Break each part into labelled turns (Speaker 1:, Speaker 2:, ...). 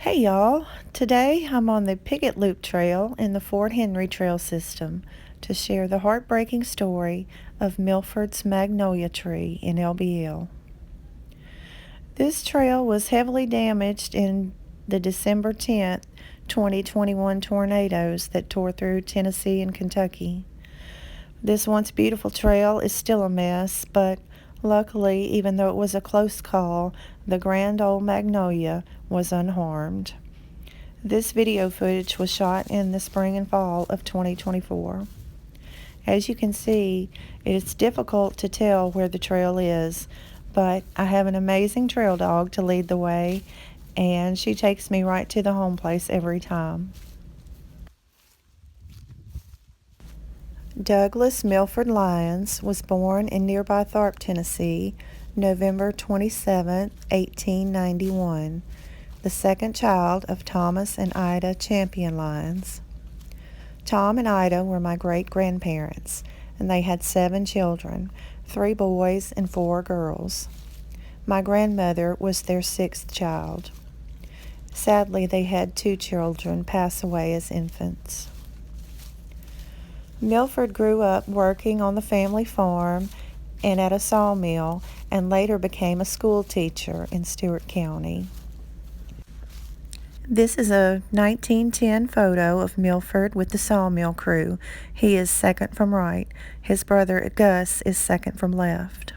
Speaker 1: Hey y'all, today I'm on the Picket Loop Trail in the Fort Henry Trail System to share the heartbreaking story of Milford's Magnolia tree in LBL. This trail was heavily damaged in the December 10th, 2021 tornadoes that tore through Tennessee and Kentucky. This once beautiful trail is still a mess, but luckily, even though it was a close call, the grand old Magnolia was unharmed. This video footage was shot in the spring and fall of 2024. As you can see, it is difficult to tell where the trail is, but I have an amazing trail dog to lead the way, and she takes me right to the home place every time. Douglas Milford Lyons was born in nearby Tharp, Tennessee, November 27, 1891, the second child of Thomas and Ida Champion Lyons. Tom and Ida were my great-grandparents, and they had 7 children, 3 boys and 4 girls. My grandmother was their 6th child. Sadly, they had 2 children pass away as infants. Milford grew up working on the family farm and at a sawmill, and later became a school teacher in Stewart County. This is a 1910 photo of Milford with the sawmill crew. He is second from right. His brother Gus is second from left.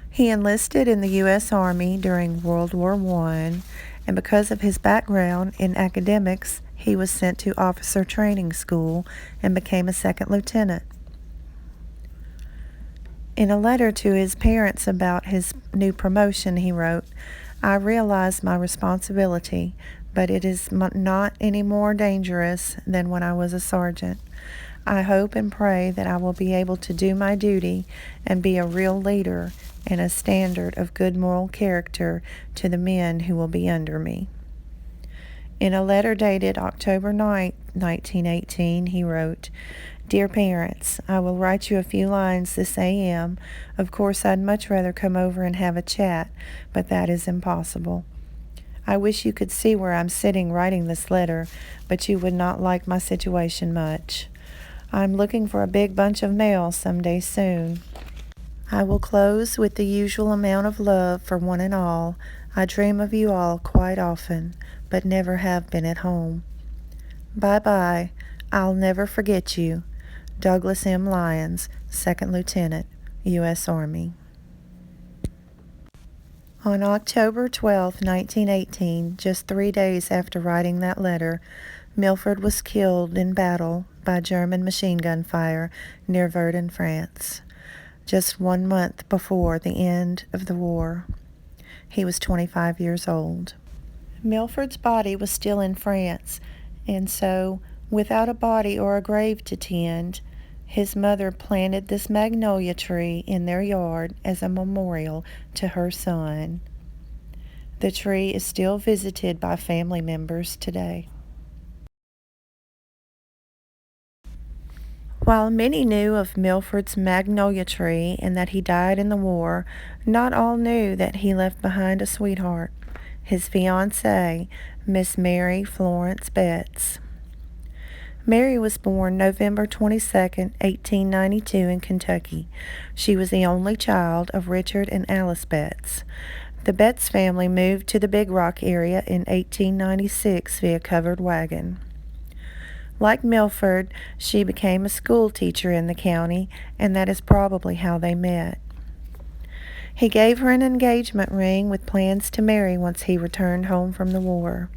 Speaker 1: He enlisted in the U.S. Army during World War I, and because of his background in academics, he was sent to officer training school and became a second lieutenant. In a letter to his parents about his new promotion, he wrote, "I realize my responsibility, but it is not any more dangerous than when I was a sergeant. I hope and pray that I will be able to do my duty and be a real leader and a standard of good moral character to the men who will be under me." In a letter dated October 9, 1918, he wrote, "Dear parents, I will write you a few lines this a.m. Of course, I'd much rather come over and have a chat, but that is impossible. I wish you could see where I'm sitting writing this letter, but you would not like my situation much. I'm looking for a big bunch of mail someday soon. I will close with the usual amount of love for one and all. I dream of you all quite often, but never have been at home. Bye-bye. I'll never forget you. Douglas M. Lyons, 2nd Lieutenant, U.S. Army." On October 12, 1918, just 3 days after writing that letter, Milford was killed in battle by German machine gun fire near Verdun, France, just 1 month before the end of the war. He was 25 years old. Milford's body was still in France, and so, without a body or a grave to tend, his mother planted this magnolia tree in their yard as a memorial to her son. The tree is still visited by family members today. While many knew of Milford's magnolia tree and that he died in the war, not all knew that he left behind a sweetheart, his fiancée, Miss Mary Florence Betts. Mary was born November 22, 1892 in Kentucky. She was the only child of Richard and Alice Betts. The Betts family moved to the Big Rock area in 1896 via covered wagon. Like Milford, she became a school teacher in the county, and that is probably how they met. He gave her an engagement ring with plans to marry once he returned home from the war.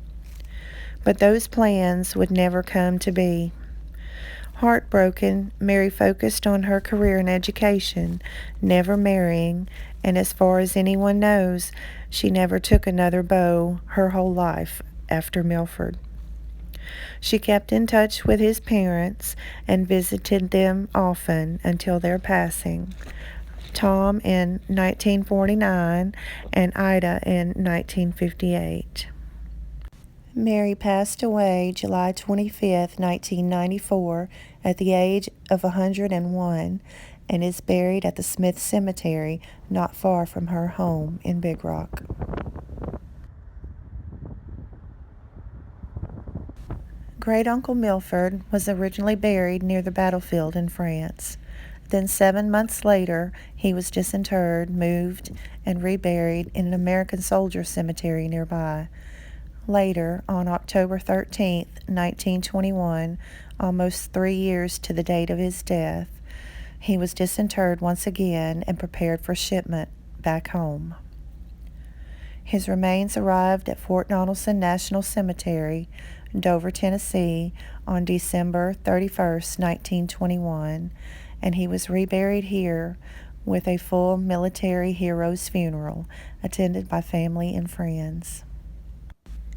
Speaker 1: But those plans would never come to be. Heartbroken, Mary focused on her career and education, never marrying, and as far as anyone knows, she never took another beau her whole life after Milford. She kept in touch with his parents and visited them often until their passing, Tom in 1949 and Ida in 1958. Mary passed away July 25, 1994, at the age of 101, and is buried at the Smith Cemetery not far from her home in Big Rock. Great Uncle Milford was originally buried near the battlefield in France. Then 7 months later, he was disinterred, moved, and reburied in an American soldier cemetery nearby. Later, on October 13, 1921, almost 3 years to the date of his death, he was disinterred once again and prepared for shipment back home. His remains arrived at Fort Donelson National Cemetery, Dover, Tennessee, on December 31, 1921, and he was reburied here with a full military hero's funeral, attended by family and friends.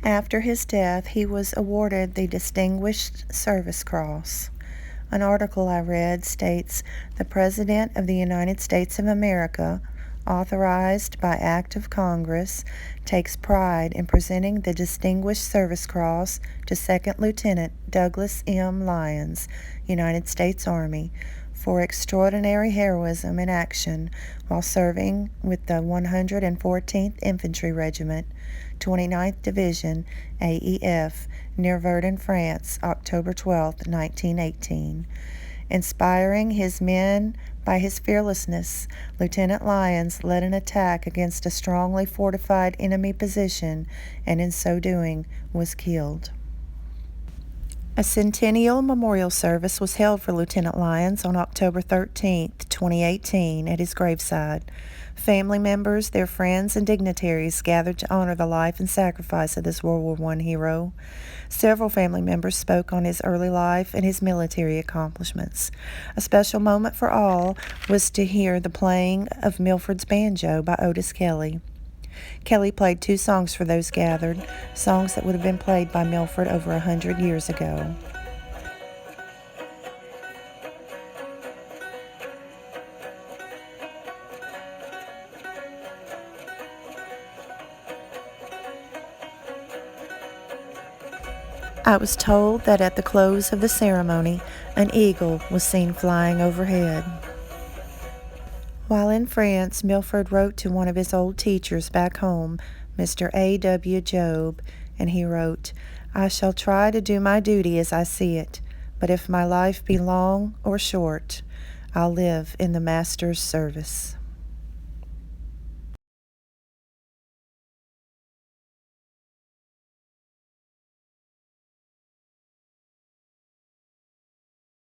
Speaker 1: After his death, he was awarded the Distinguished Service Cross. An article I read states, "The President of the United States of America, authorized by Act of Congress, takes pride in presenting the Distinguished Service Cross to Second Lieutenant Douglas M. Lyons, United States Army, for extraordinary heroism in action while serving with the 114th Infantry Regiment, 29th Division, AEF, near Verdun, France, October 12, 1918. Inspiring his men by his fearlessness, Lieutenant Lyons led an attack against a strongly fortified enemy position and in so doing was killed." A centennial memorial service was held for Lieutenant Lyons on October 13, 2018, at his graveside. Family members, their friends, and dignitaries gathered to honor the life and sacrifice of this World War I hero. Several family members spoke on his early life and his military accomplishments. A special moment for all was to hear the playing of Milford's banjo by Otis Kelly. Kelly played 2 songs for those gathered, songs that would have been played by Milford over 100 years ago. I was told that at the close of the ceremony, an eagle was seen flying overhead. While in France, Milford wrote to one of his old teachers back home, Mr. A.W. Job, and he wrote, "I shall try to do my duty as I see it, but if my life be long or short, I'll live in the Master's service."